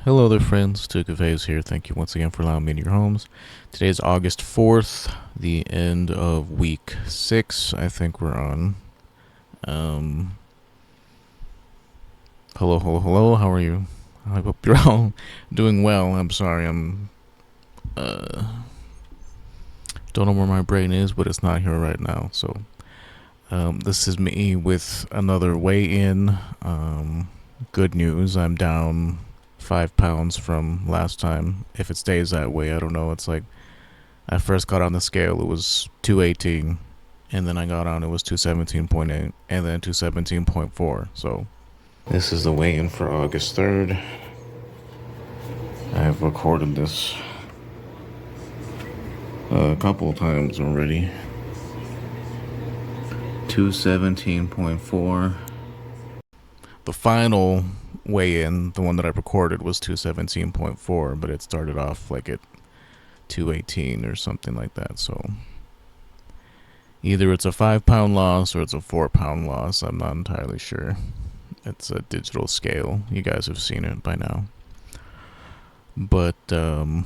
Hello there, friends. Duke of Haze here. Thank you once again for allowing me into your homes. Today is August 4th, the end of week 6. I think we're on. Um, hello. How are you? I hope you're all doing well. I'm sorry. Uh, don't know where my brain is, but it's not here right now. So, this is me with another weigh-in. Good news. I'm down 5 pounds from last time. If it stays that way, I don't know. It's like I first got on the scale, it was 218, and then I got on, it was 217.8, and then 217.4. So this is the weigh-in for August 3rd. I have recorded this a couple of times already. 217.4. The final weigh-in, the one that I recorded, was 217.4, but it started off like at 218 or something like that. So either it's a 5 pound loss or it's a 4 pound loss. I'm not entirely sure. It's a digital scale. You guys have seen it by now. But I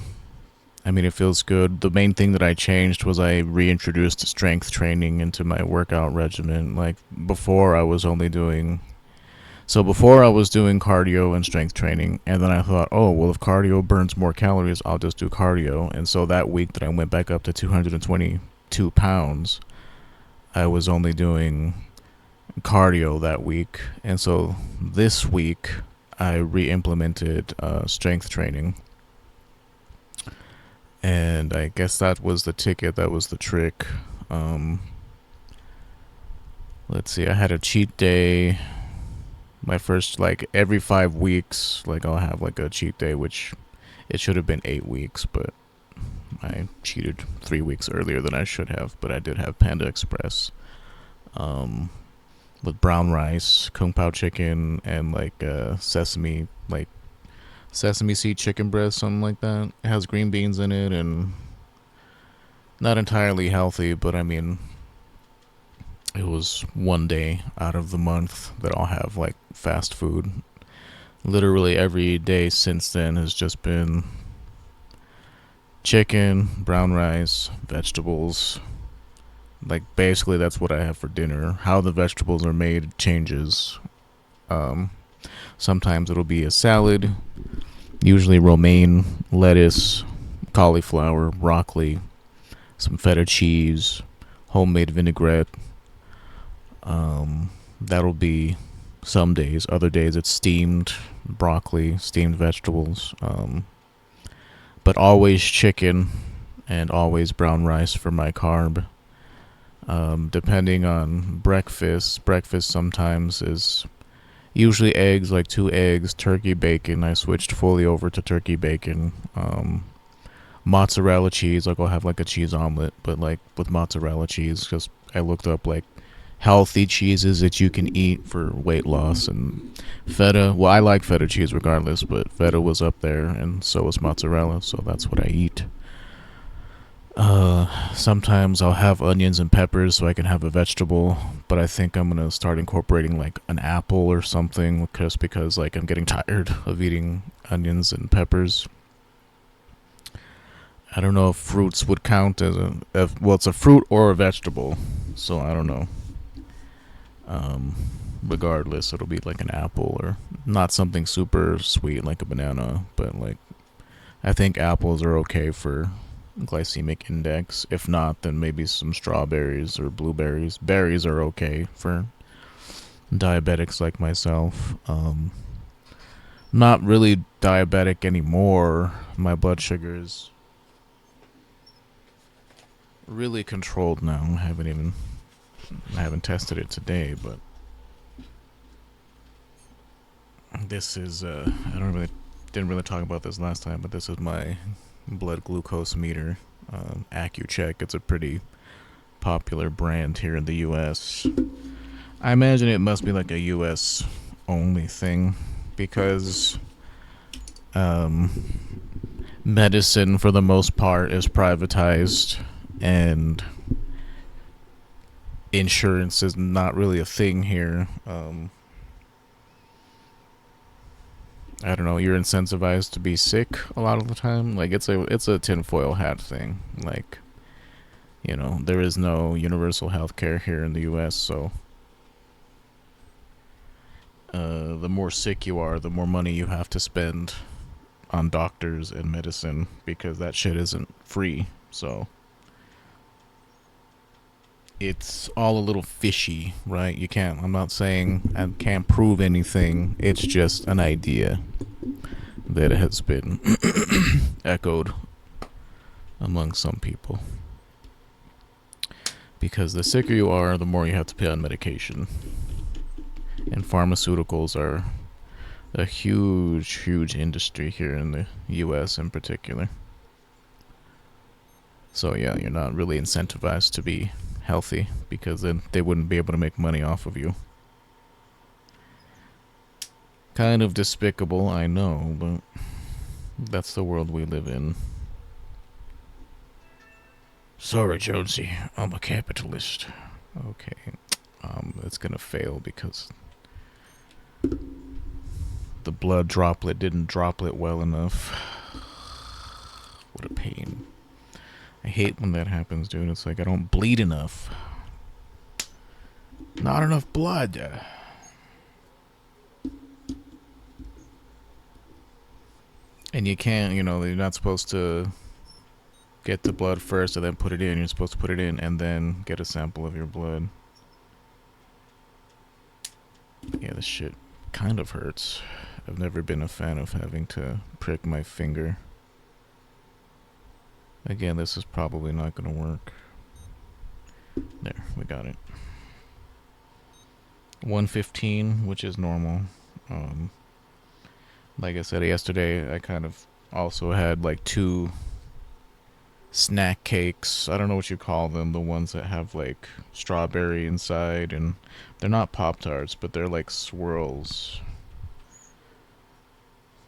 mean, it feels good. The main thing that I changed was I reintroduced strength training into my workout regimen. Like before, I was only doing. So before I was doing cardio and strength training, and then I thought, oh, well, if cardio burns more calories, I'll just do cardio. And so that week that I went back up to 222 pounds, I was only doing cardio that week. And so this week, I re-implemented strength training. And I guess that was the ticket, that was the trick. Let's see, I had a cheat day. My first, like, every 5 weeks, like, I'll have, like, a cheat day, which it should have been 8 weeks, but I cheated 3 weeks earlier than I should have. But I did have Panda Express with brown rice, kung pao chicken, and, like, sesame seed chicken breast, something like that. It has green beans in it, and not entirely healthy, but I mean, it was one day out of the month that I'll have like fast food. Literally every day since then has just been chicken, brown rice, vegetables. Like basically that's what I have for dinner. How the vegetables are made changes. Um, Sometimes it'll be a salad, usually romaine, lettuce, cauliflower, broccoli, some feta cheese, homemade vinaigrette. That'll be some days. Other days it's steamed broccoli, steamed vegetables, but always chicken and always brown rice for my carb. Depending on breakfast sometimes is usually eggs, like 2 eggs, turkey bacon. I switched fully over to turkey bacon. Mozzarella cheese, like I'll have like a cheese omelet, but like with mozzarella cheese, because I looked up like healthy cheeses that you can eat for weight loss, and feta. Well, I like feta cheese regardless, but feta was up there, and so was mozzarella, so that's what I eat. Sometimes I'll have onions and peppers so I can have a vegetable, but I think I'm gonna start incorporating like an apple or something, just because like I'm getting tired of eating onions and peppers. I don't know if fruits would count as well, it's a fruit or a vegetable, so I don't know. Um, Regardless, it'll be like an apple or not something super sweet like a banana, but like I think apples are okay for glycemic index. If not, then maybe some strawberries or blueberries. Berries are okay for diabetics like myself. Not really diabetic anymore. My blood sugar is really controlled now. I haven't tested it today, but this is I don't really didn't really talk about this last time, but this is my blood glucose meter, AccuCheck. It's a pretty popular brand here in the U.S. I imagine it must be like a U.S. only thing because medicine for the most part is privatized, and insurance is not really a thing here. I don't know, you're incentivized to be sick a lot of the time. Like it's a tinfoil hat thing. Like, there is no universal health care here in the US, so the more sick you are, the more money you have to spend on doctors and medicine because that shit isn't free. So it's all a little fishy, right? I'm not saying I can't prove anything. It's just an idea that has been echoed among some people. Because the sicker you are, the more you have to pay on medication. And pharmaceuticals are a huge, huge industry here in the US in particular. So yeah, you're not really incentivized to be healthy because then they wouldn't be able to make money off of you. Kind of despicable, I know, but that's the world we live in. Sorry, Jonesy, I'm a capitalist. Okay, it's gonna fail because the blood droplet didn't droplet well enough. What a pain. I hate when that happens, dude. It's like I don't bleed enough. Not enough blood. And you can't, you're not supposed to get the blood first and then put it in. You're supposed to put it in and then get a sample of your blood. But yeah, this shit kind of hurts. I've never been a fan of having to prick my finger. Again, this is probably not going to work. There, we got it. 115, which is normal. Like I said yesterday, I kind of also had like 2 snack cakes. I don't know what you call them, the ones that have like strawberry inside, and they're not Pop-Tarts, but they're like swirls.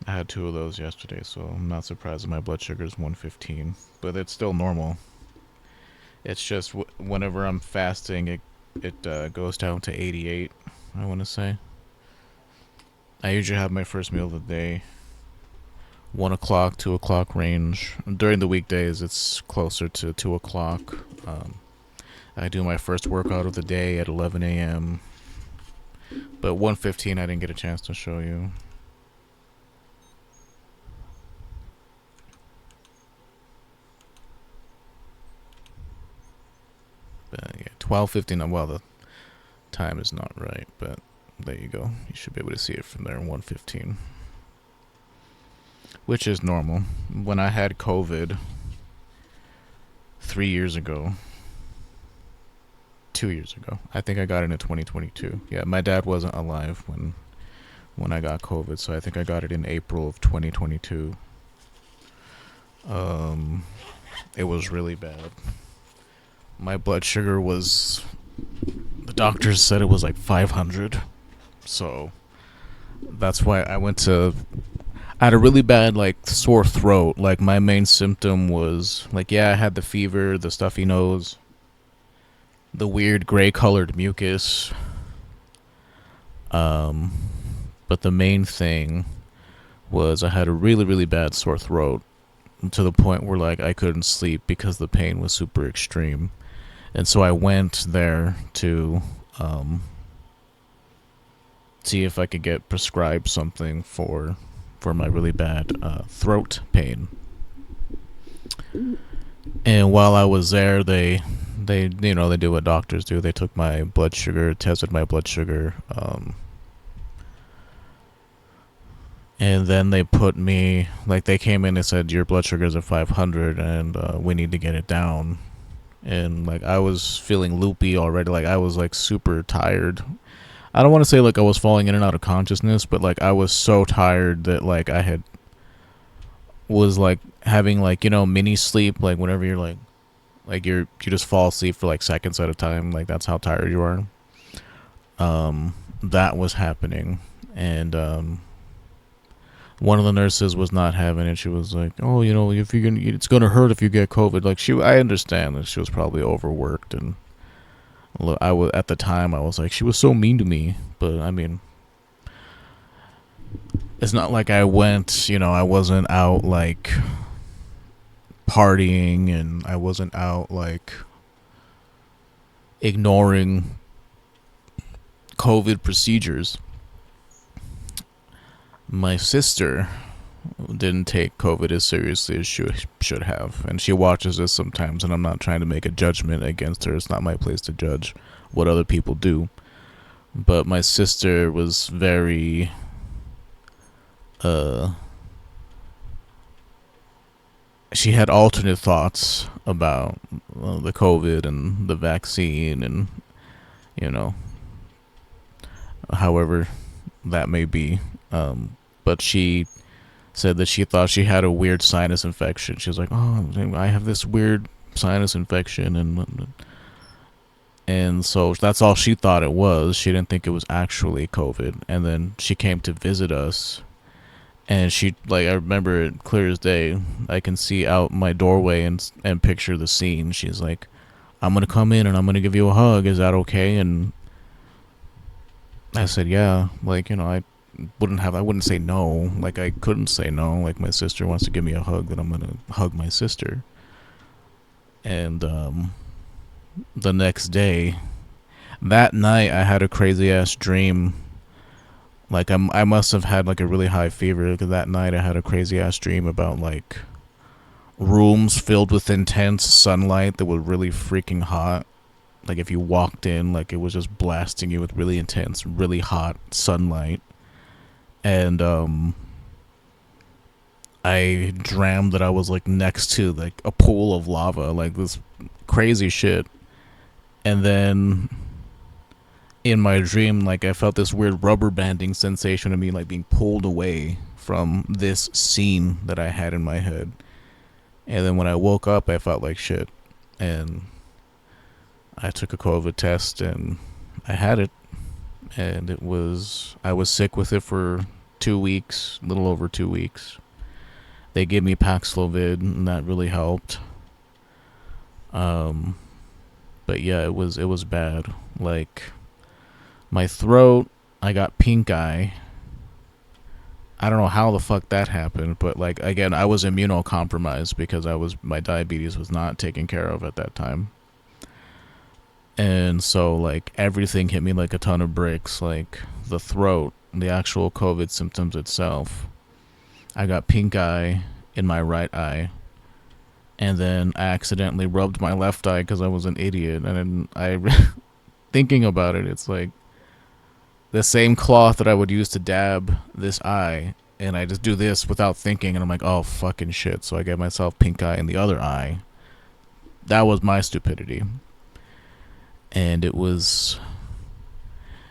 I had 2 of those yesterday, so I'm not surprised that my blood sugar is 115, but it's still normal. It's just whenever I'm fasting, it goes down to 88, I want to say. I usually have my first meal of the day 1 o'clock, 2 o'clock range. During the weekdays, it's closer to 2 o'clock. I do my first workout of the day at 11 a.m. But 115, I didn't get a chance to show you. But yeah, 12:15. Well, the time is not right, but there you go. You should be able to see it from there. 115. Which is normal. When I had COVID 3 years ago, 2 years ago, I think I got it in 2022. Yeah, my dad wasn't alive when I got COVID, so I think I got it in April of 2022. It was really bad. My blood sugar was, the doctors said it was like 500. So that's why I had a really bad like sore throat. Like my main symptom was like, yeah, I had the fever, the stuffy nose, the weird gray colored mucus. But the main thing was I had a really, really bad sore throat to the point where like I couldn't sleep because the pain was super extreme. And so I went there to see if I could get prescribed something for my really bad throat pain. And while I was there, they do what doctors do. They took my blood sugar, tested my blood sugar, and then they put me, like they came in and said, your blood sugar's at 500 and we need to get it down. And like I was feeling loopy already. Like I was like super tired. I don't want to say like I was falling in and out of consciousness, but like I was so tired that like I was like having like, mini sleep, like whenever you're like you just fall asleep for like seconds at a time. Like that's how tired you are. That was happening. And one of the nurses was not having it. She was like, "Oh, if it's gonna hurt if you get COVID." Like I understand that she was probably overworked, and at the time I was like, she was so mean to me. But I mean, It's not like I went, I wasn't out like partying, and I wasn't out like ignoring COVID procedures. My sister didn't take COVID as seriously as she should have, and she watches this sometimes, and I'm not trying to make a judgment against her. It's not my place to judge what other people do. But my sister was very uh she had alternate thoughts about the COVID and the vaccine, and you know, however that may be. But she said that she thought she had a weird sinus infection. She was like, "Oh, I have this weird sinus infection," and so that's all she thought it was. She didn't think it was actually COVID. And then she came to visit us, and she, like, I remember it clear as day. I can see out my doorway and picture the scene. She's like, "I'm gonna come in and I'm gonna give you a hug. Is that okay?" And I said, "Yeah." Like, I wouldn't say no. Like, I couldn't say no. Like, my sister wants to give me a hug, then I'm gonna hug my sister. And the next day, that night, I had a crazy ass dream. Like, I must have had like a really high fever, because that night I had a crazy ass dream about like rooms filled with intense sunlight that was really freaking hot. Like, if you walked in, like, it was just blasting you with really intense, really hot sunlight. And I dreamed that I was like next to like a pool of lava, like this crazy shit. And then in my dream, like, I felt this weird rubber banding sensation of me like being pulled away from this scene that I had in my head. And then when I woke up, I felt like shit. And I took a COVID test and I had it. And I was sick with it for 2 weeks, a little over 2 weeks. They gave me Paxlovid, and that really helped. Um, but yeah, it was bad. Like, my throat, I got pink eye. I don't know how the fuck that happened, but like, again, I was immunocompromised because my diabetes was not taken care of at that time. And so like everything hit me like a ton of bricks, like the throat, the actual COVID symptoms itself. I got pink eye in my right eye, and then I accidentally rubbed my left eye because I was an idiot. And then thinking about it, it's like the same cloth that I would use to dab this eye, and I just do this without thinking, and I'm like, oh fucking shit. So I get myself pink eye in the other eye. That was my stupidity. And it was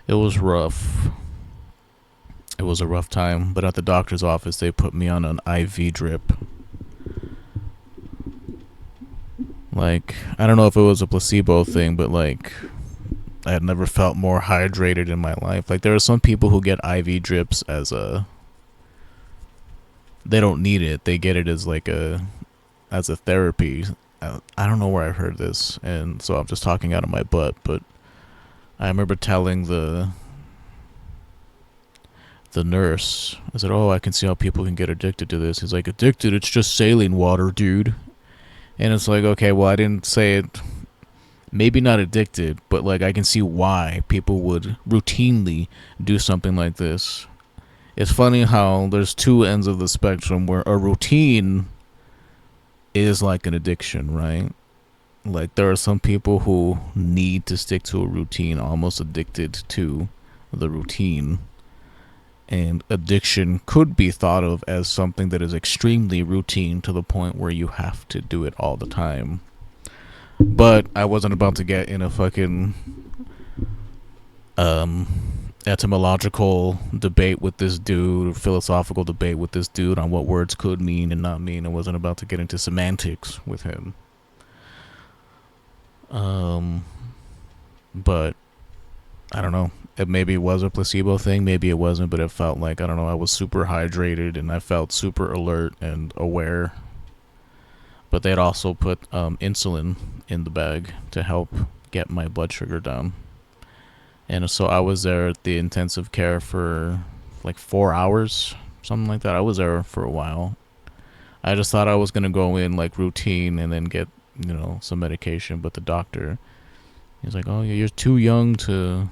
rough. It was a rough time, but at the doctor's office they put me on an IV drip. Like, I don't know if it was a placebo thing, but like, I had never felt more hydrated in my life. Like, there are some people who get IV drips they don't need it. They get it as as a therapy. I don't know where I heard this, and so I'm just talking out of my butt, but I remember telling the nurse, I said, "Oh, I can see how people can get addicted to this." He's like, "Addicted? It's just saline water, dude." And it's like, okay, well, I didn't say it. Maybe not addicted, but like, I can see why people would routinely do something like this. It's funny how there's two ends of the spectrum where a routine is like an addiction, right? Like, there are some people who need to stick to a routine, almost addicted to the routine. And addiction could be thought of as something that is extremely routine to the point where you have to do it all the time. But I wasn't about to get in a fucking etymological debate with this dude, philosophical debate with this dude on what words could mean and not mean. I wasn't about to get into semantics with him. But I don't know. Maybe it was a placebo thing, maybe it wasn't, but it felt like, I don't know, I was super hydrated and I felt super alert and aware. But they'd also put insulin in the bag to help get my blood sugar down. And so I was there at the intensive care for like 4 hours, something like that. I was there for a while. I just thought I was gonna go in like routine and then get, some medication, but the doctor, he's like, "Oh, yeah, you're too young to."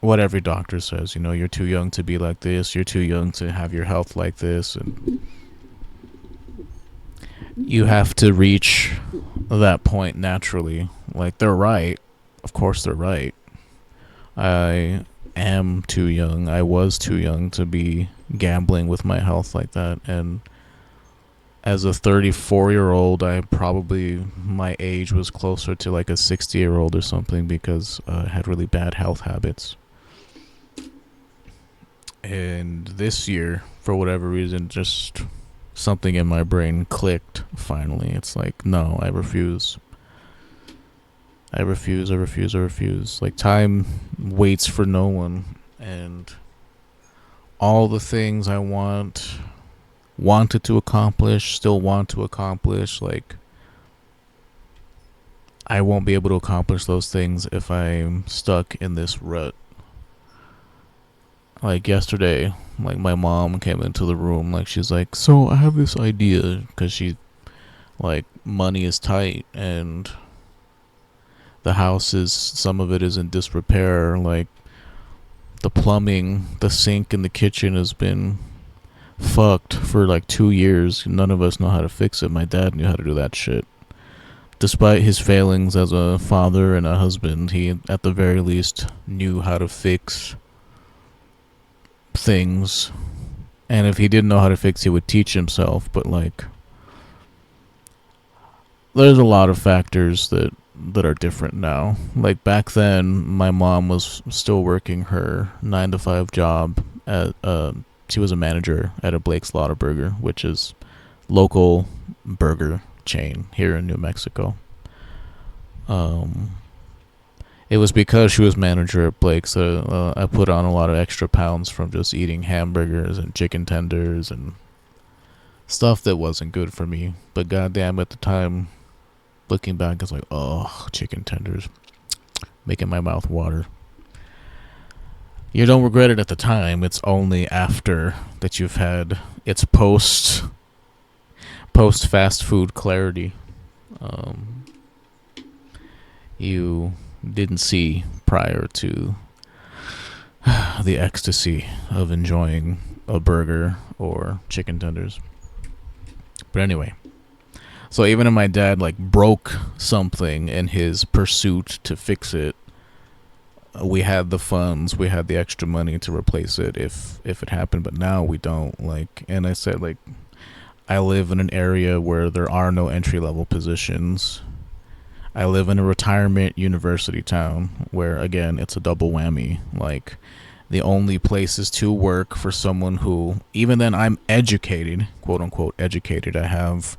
What every doctor says, you're too young to be like this. You're too young to have your health like this, and you have to reach that point naturally. Like, they're right. Of course, they're right. I am too young. I was too young to be gambling with my health like that. And as a 34-year-old, my age was closer to like a 60-year-old or something, because I had really bad health habits. And this year, for whatever reason, just something in my brain clicked finally. It's like, no, I refuse. I refuse, I refuse, I refuse. Like, time waits for no one. And all the things I wanted to accomplish, still want to accomplish, like, I won't be able to accomplish those things if I'm stuck in this rut. Like, yesterday, like, my mom came into the room, like, she's like, "So I have this idea," because like, money is tight, and the house some of it is in disrepair. Like, the plumbing, the sink in the kitchen has been fucked for like 2 years. None of us know how to fix it. My dad knew how to do that shit. Despite his failings as a father and a husband, he at the very least knew how to fix things. And if he didn't know how to fix, he would teach himself. But like, there's a lot of factors that are different now. Like, back then, my mom was still working her 9 to 5 job at she was a manager at a Blake's Burger, which is local burger chain here in New Mexico. It was because she was manager at Blake's that I put on a lot of extra pounds from just eating hamburgers and chicken tenders and stuff that wasn't good for me. But goddamn, at the time, looking back, it's like, oh, chicken tenders, making my mouth water. You don't regret it at the time. It's only after that you've had its post fast food clarity. You didn't see prior to the ecstasy of enjoying a burger or chicken tenders. But anyway, so even if my dad like broke something in his pursuit to fix it, we had the funds, we had the extra money to replace it if it happened. But now we don't. Like, and I said, like, I live in an area where there are no entry level positions. I live in a retirement university town where, again, it's a double whammy. Like, the only places to work for someone who, even then, I'm educated, quote unquote educated. I have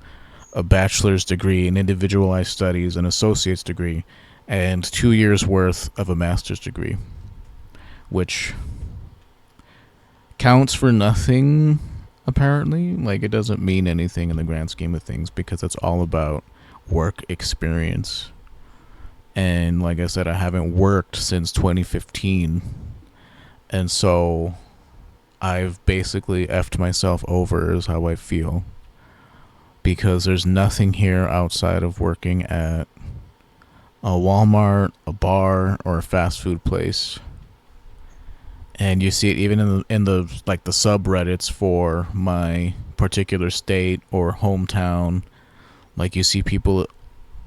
a bachelor's degree in individualized studies, an associate's degree, and 2 years worth of a master's degree, which counts for nothing, apparently. Like, it doesn't mean anything in the grand scheme of things, because it's all about work experience. And like I said, I haven't worked since 2015, and so I've basically effed myself over, is how I feel, because there's nothing here outside of working at a Walmart, a bar, or a fast food place. And you see it even in the like the subreddits for my particular state or hometown. Like, you see people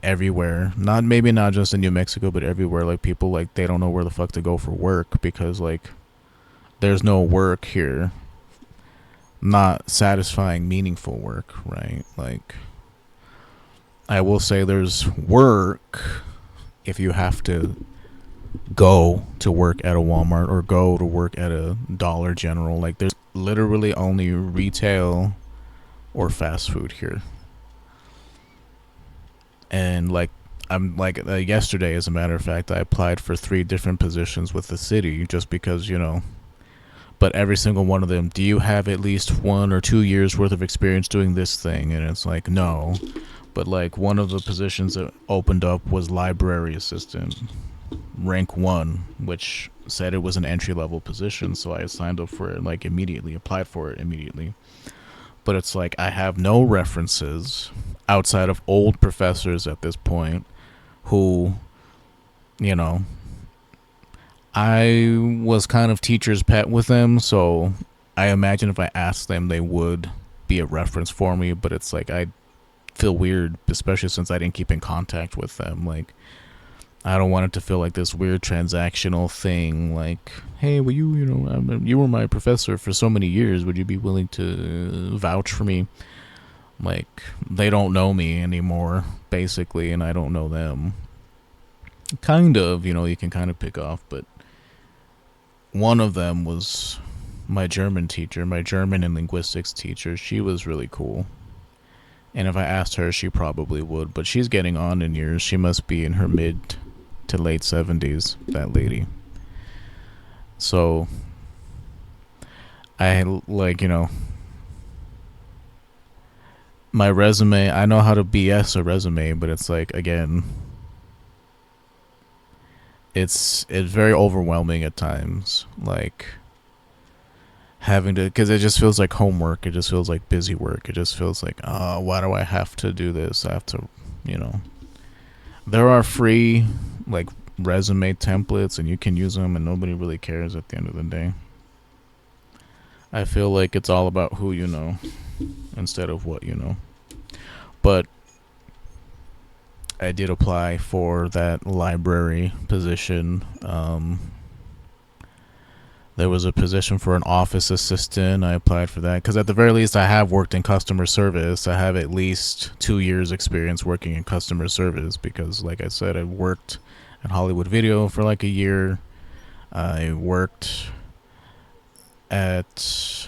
everywhere, maybe not just in New Mexico, but everywhere. Like, people, like, they don't know where the fuck to go for work, because like, there's no work here, not satisfying, meaningful work, right? Like, I will say there's work if you have to go to work at a Walmart or go to work at a Dollar General. Like, there's literally only retail or fast food here. And like, I'm like, yesterday, as a matter of fact, I applied for 3 different positions with the city, just because, but every single one of them, do you have at least 1 or 2 years worth of experience doing this thing? And it's like, no. But like, one of the positions that opened up was library assistant. rank 1, which said it was an entry level position, so I signed up for it like immediately, applied for it immediately. But it's like I have no references outside of old professors at this point who, you know, I was kind of teacher's pet with them, so I imagine if I asked them, they would be a reference for me. But it's like I feel weird, especially since I didn't keep in contact with them. Like, I don't want it to feel like this weird transactional thing. Like, hey, well, you were my professor for so many years. Would you be willing to vouch for me? Like, they don't know me anymore, basically, and I don't know them. Kind of, you can kind of pick off, but one of them was my German teacher, my German and linguistics teacher. She was really cool. And if I asked her, she probably would. But she's getting on in years. She must be in her mid to late 70s, that lady. So, I, my resume, I know how to BS a resume, but it's like, again, it's very overwhelming at times, like having to, because it just feels like homework, it just feels like busy work, it just feels like, why do I have to do this? I have to, there are free like resume templates and you can use them and nobody really cares at the end of the day. I feel like it's all about who you know instead of what you know. But I did apply for that library position. There was a position for an office assistant. I applied for that because at the very least I have worked in customer service. I have at least 2 years experience working in customer service because, like I said, I worked at Hollywood Video for like a year. I worked at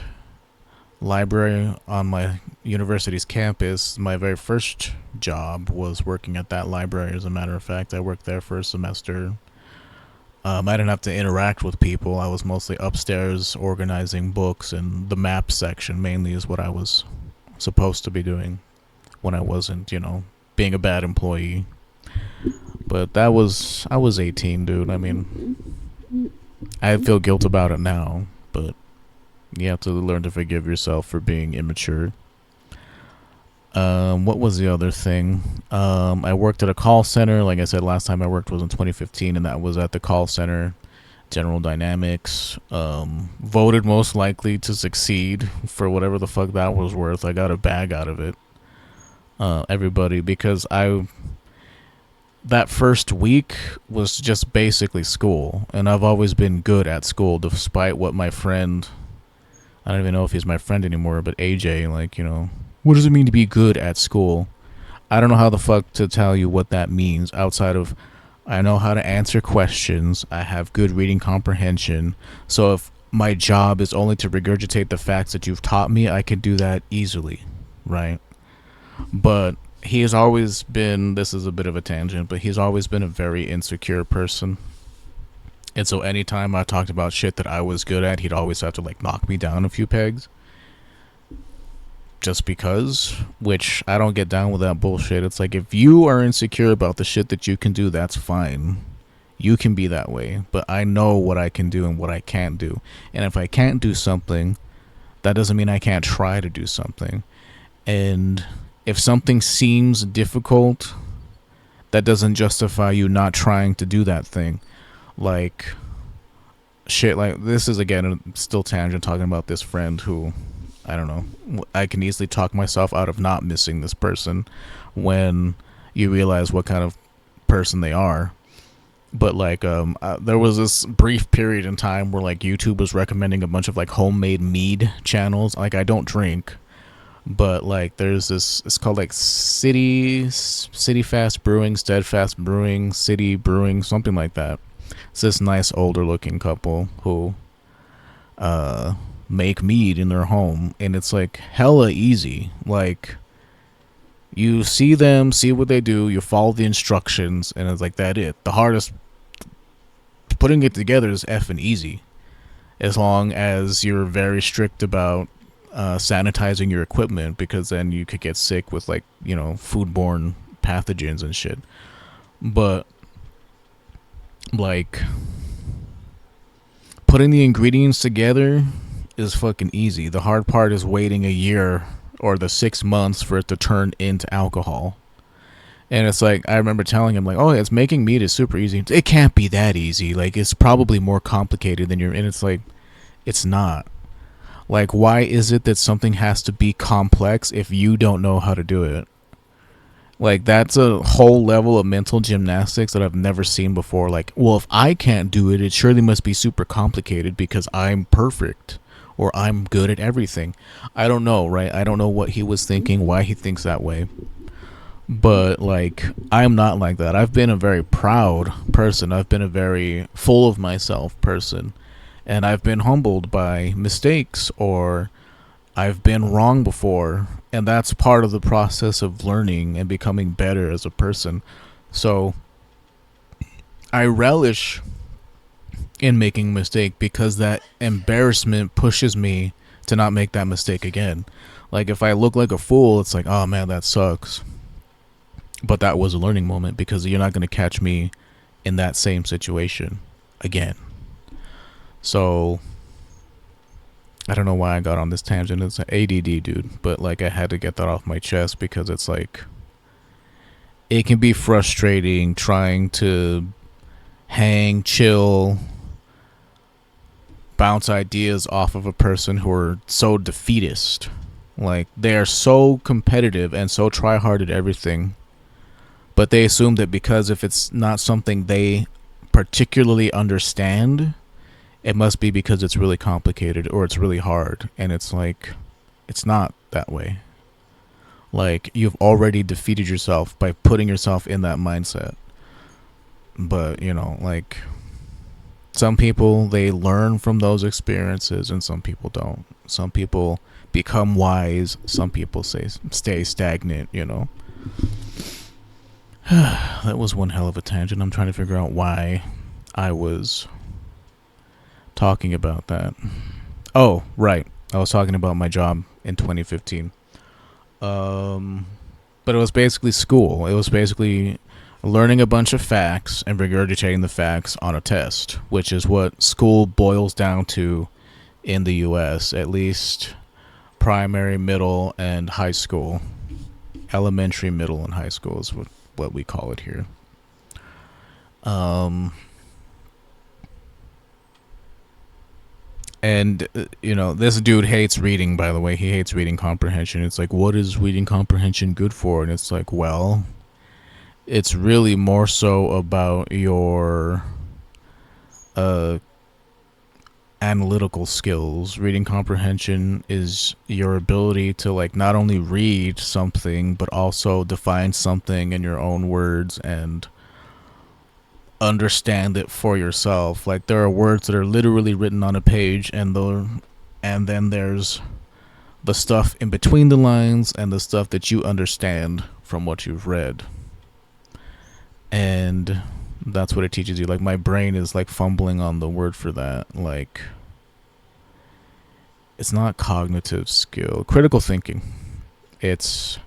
library on my university's campus. My very first job was working at that library. As a matter of fact, I worked there for a semester. I didn't have to interact with people. I was mostly upstairs organizing books, and the map section mainly is what I was supposed to be doing when I wasn't, being a bad employee. But I was 18, dude. I mean, I feel guilt about it now, but you have to learn to forgive yourself for being immature. What was the other thing? I worked at a call center. Like I said, last time I worked was in 2015, and that was at the call center. General Dynamics. Voted most likely to succeed for whatever the fuck that was worth. I got a bag out of it. Everybody, because that first week was just basically school, and I've always been good at school, despite what my friend, I don't even know if he's my friend anymore, but AJ, what does it mean to be good at school? I don't know how the fuck to tell you what that means outside of I know how to answer questions. I have good reading comprehension. So if my job is only to regurgitate the facts that you've taught me, I can do that easily, right? But he has always been, this is a bit of a tangent, but he's always been a very insecure person. And so anytime I talked about shit that I was good at, he'd always have to knock me down a few pegs. Just because, which I don't get down with that bullshit. It's like, if you are insecure about the shit that you can do, that's fine. You can be that way, but I know what I can do and what I can't do. And if I can't do something, that doesn't mean I can't try to do something. And if something seems difficult, that doesn't justify you not trying to do that thing. Like, shit, like, this is, again, still tangent, talking about this friend who, I don't know, I can easily talk myself out of not missing this person when you realize what kind of person they are. But there was this brief period in time where YouTube was recommending a bunch of homemade mead channels. I don't drink, but there's this, it's called City Fast Brewing, Steadfast Brewing, City Brewing, something like that. It's this nice older looking couple who make mead in their home, and it's hella easy. You see them, see what they do, you follow the instructions, and it's that it. The hardest, putting it together, is effing easy, as long as you're very strict about sanitizing your equipment, because then you could get sick with foodborne pathogens and shit. But Like, putting the ingredients together is fucking easy. The hard part is waiting a year or the 6 months for it to turn into alcohol. And it's like, I remember telling him, like, oh, it's making meat is super easy. It can't be that easy. Like, it's probably more complicated than you're. And it's like, it's not. Like, why is it that something has to be complex if you don't know how to do it? Like, that's a whole level of mental gymnastics that I've never seen before. Like, well, if I can't do it, it surely must be super complicated because I'm perfect or I'm good at everything. I don't know, right? I don't know what he was thinking, why he thinks that way. But, like, I'm not like that. I've been a very proud person. I've been a very full of myself person. And I've been humbled by mistakes or I've been wrong before, and that's part of the process of learning and becoming better as a person. So I relish in making a mistake because that embarrassment pushes me to not make that mistake again. Like, if I look like a fool, it's like, oh man, that sucks. But that was a learning moment because you're not going to catch me in that same situation again. So I don't know why I got on this tangent. It's an ADD, dude. But, like, I had to get that off my chest because it's like, it can be frustrating trying to hang, chill, bounce ideas off of a person who are so defeatist. Like, they are so competitive and so try hard at everything. But they assume that because if it's not something they particularly understand, it must be because it's really complicated or it's really hard. And it's like, it's not that way. Like, you've already defeated yourself by putting yourself in that mindset. But, you know, like, some people, they learn from those experiences and some people don't. Some people become wise. Some people stay stagnant, you know. That was one hell of a tangent. I'm trying to figure out why I was talking about that. Oh, right. I was talking about my job in 2015. But it was basically school. It was basically learning a bunch of facts and regurgitating the facts on a test, which is what school boils down to in the US, at least primary, middle, and high school. Elementary, middle, and high school is what we call it here. And, you know, this dude hates reading, by the way. He hates reading comprehension. It's like, what is reading comprehension good for? And it's like, well, it's really more so about your analytical skills. Reading comprehension is your ability to, like, not only read something, but also define something in your own words and understand it for yourself. Like, there are words that are literally written on a page, and then there's the stuff in between the lines and the stuff that you understand from what you've read. And that's what it teaches you. Like, my brain is like fumbling on the word for that. Like, it's not cognitive skill, critical thinking. It's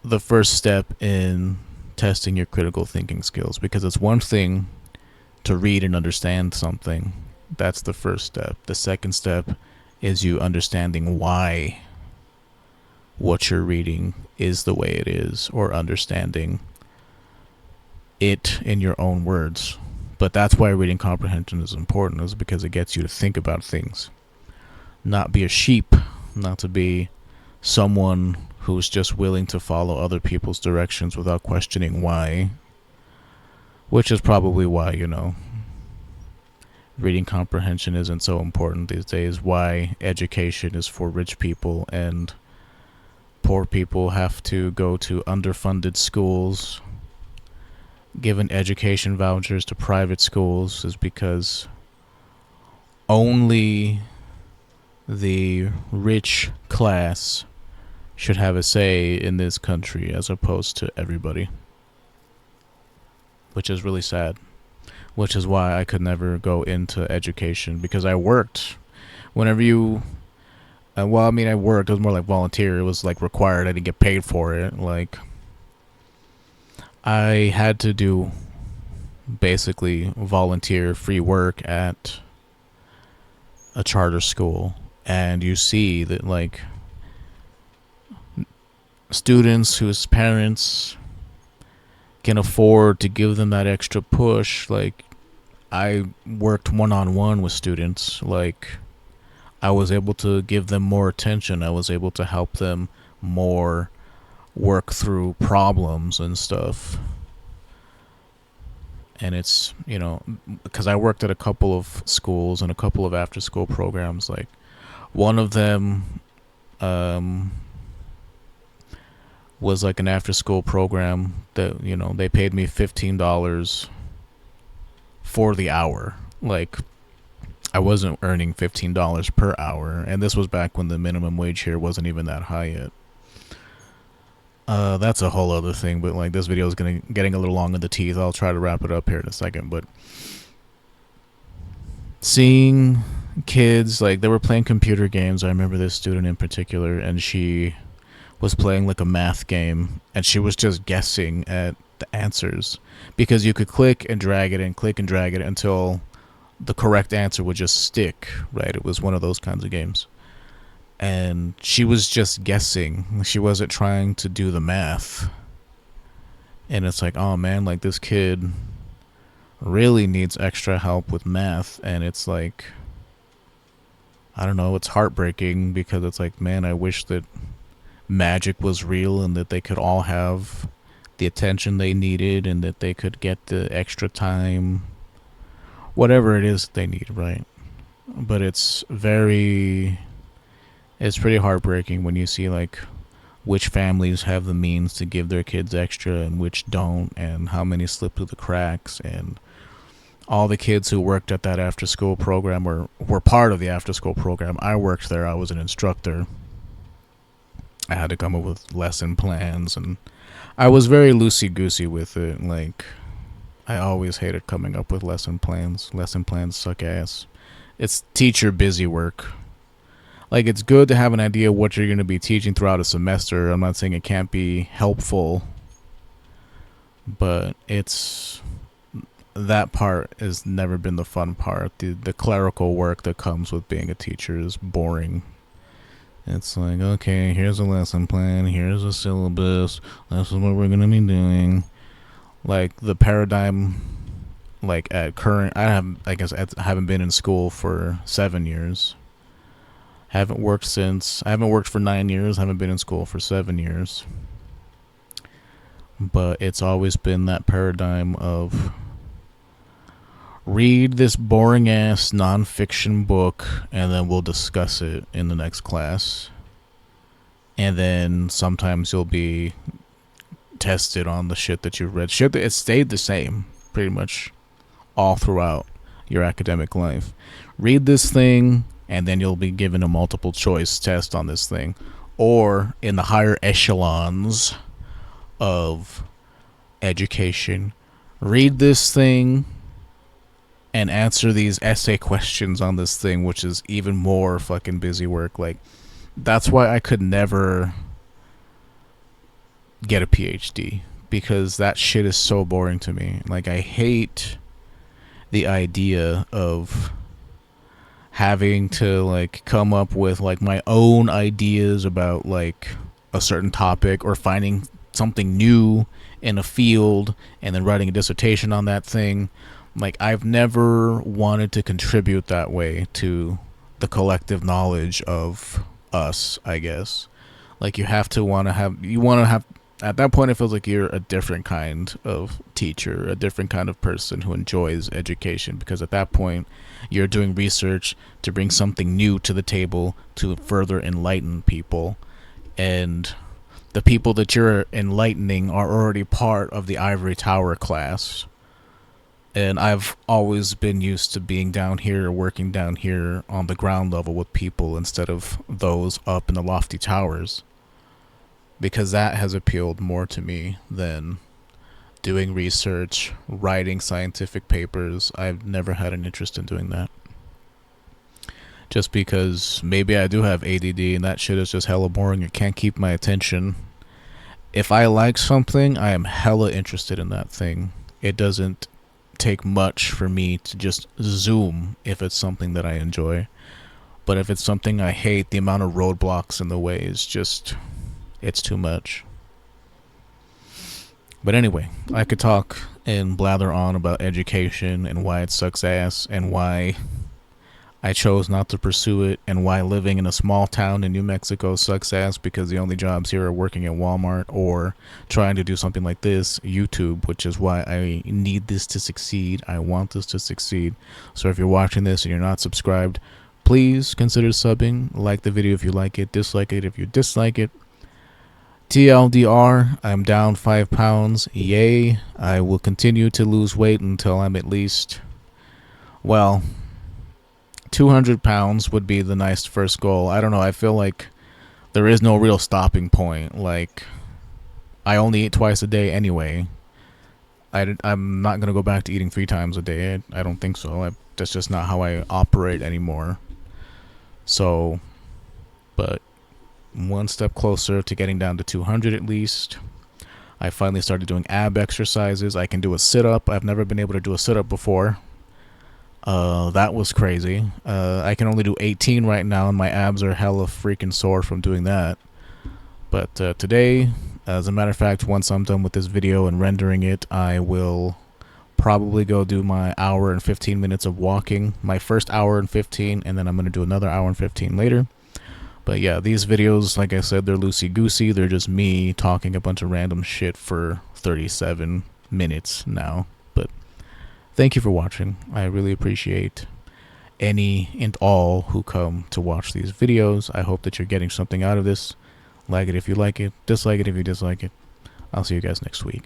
the first step in testing your critical thinking skills, because it's one thing to read and understand something. That's the first step. The second step is you understanding why what you're reading is the way it is, or understanding it in your own words. But that's why reading comprehension is important, is because it gets you to think about things, not be a sheep, not to be someone who's just willing to follow other people's directions without questioning why. Which is probably why, you know, reading comprehension isn't so important these days. Why education is for rich people and poor people have to go to underfunded schools, given education vouchers to private schools, is because only the rich class should have a say in this country as opposed to everybody. Which is really sad. Which is why I could never go into education, because I worked. Whenever you... I worked. It was more like volunteer. It was like required. I didn't get paid for it. Like, I had to do basically volunteer free work at a charter school, and you see that like students whose parents can afford to give them that extra push, like I worked one-on-one with students, like I was able to give them more attention. I was able to help them more work through problems and stuff. And it's, because I worked at a couple of schools and a couple of after school programs. Like one of them um, was like an after school program that, they paid me $15 for the hour. Like I wasn't earning $15 per hour. And this was back when the minimum wage here wasn't even that high yet. That's a whole other thing, but like this video is getting a little long in the teeth. I'll try to wrap it up here in a second. But seeing kids, like they were playing computer games. I remember this student in particular, and she was playing like a math game, and she was just guessing at the answers because you could click and drag it and click and drag it until the correct answer would just stick, right? It was one of those kinds of games. And she was just guessing. She wasn't trying to do the math. And it's like, oh man, like this kid really needs extra help with math. And it's like, I don't know, it's heartbreaking because it's like, man, I wish that magic was real and that they could all have the attention they needed and that they could get the extra time, whatever it is they need, right? But it's pretty heartbreaking when you see like which families have the means to give their kids extra and which don't, and how many slip through the cracks. And all the kids who worked at that after school program were part of the after school program. I worked there. I was an instructor. I had to come up with lesson plans, and I was very loosey-goosey with it. Like, I always hated coming up with lesson plans. Lesson plans suck ass. It's teacher busy work. Like, it's good to have an idea of what you're going to be teaching throughout a semester. I'm not saying it can't be helpful, but that part has never been the fun part. The clerical work that comes with being a teacher is boring. It's like, okay, here's a lesson plan, here's a syllabus, this is what we're going to be doing. Like, the paradigm, like, at current, I haven't been in school for 7 years. I haven't worked for 9 years, haven't been in school for 7 years. But it's always been that paradigm of read this boring ass nonfiction book and then we'll discuss it in the next class. And then sometimes you'll be tested on the shit that you've read. Shit that it stayed the same pretty much all throughout your academic life. Read this thing and then you'll be given a multiple choice test on this thing. Or in the higher echelons of education, read this thing and answer these essay questions on this thing, which is even more fucking busy work. Like, that's why I could never get a PhD, because that shit is so boring to me. Like, I hate the idea of having to like come up with like my own ideas about like a certain topic, or finding something new in a field and then writing a dissertation on that thing. Like, I've never wanted to contribute that way to the collective knowledge of us, I guess. Like, you want to have, at that point it feels like you're a different kind of teacher, a different kind of person who enjoys education, because at that point you're doing research to bring something new to the table to further enlighten people, and the people that you're enlightening are already part of the ivory tower class. And I've always been used to being down here, working down here on the ground level with people instead of those up in the lofty towers, because that has appealed more to me than doing research, writing scientific papers. I've never had an interest in doing that. Just because maybe I do have ADD and that shit is just hella boring. It can't keep my attention. If I like something, I am hella interested in that thing. It doesn't take much for me to just zoom if it's something that I enjoy. But if it's something I hate, the amount of roadblocks in the way is just, it's too much. But anyway, I could talk and blather on about education and why it sucks ass and why I chose not to pursue it and why living in a small town in New Mexico sucks ass because the only jobs here are working at Walmart or trying to do something like this, YouTube, which is why I need this to succeed. I want this to succeed. So if you're watching this and you're not subscribed, please consider subbing. Like the video if you like it, dislike it if you dislike it. TLDR, I'm down 5 pounds. Yay. I will continue to lose weight until I'm at least, well, 200 pounds would be the nice first goal. I don't know. I feel like there is no real stopping point. Like, I only eat twice a day anyway. I'm not going to go back to eating 3 times a day. I don't think so. That's just not how I operate anymore. So, but one step closer to getting down to 200 at least. I finally started doing ab exercises. I can do a sit-up. I've never been able to do a sit-up before. That was crazy. I can only do 18 right now, and my abs are hella freaking sore from doing that. But today, as a matter of fact, once I'm done with this video and rendering it, I will probably go do my hour and 15 minutes of walking. My first hour and 15, and then I'm going to do another hour and 15 later. But yeah, these videos, like I said, they're loosey-goosey. They're just me talking a bunch of random shit for 37 minutes now. But thank you for watching. I really appreciate any and all who come to watch these videos. I hope that you're getting something out of this. Like it if you like it. Dislike it if you dislike it. I'll see you guys next week.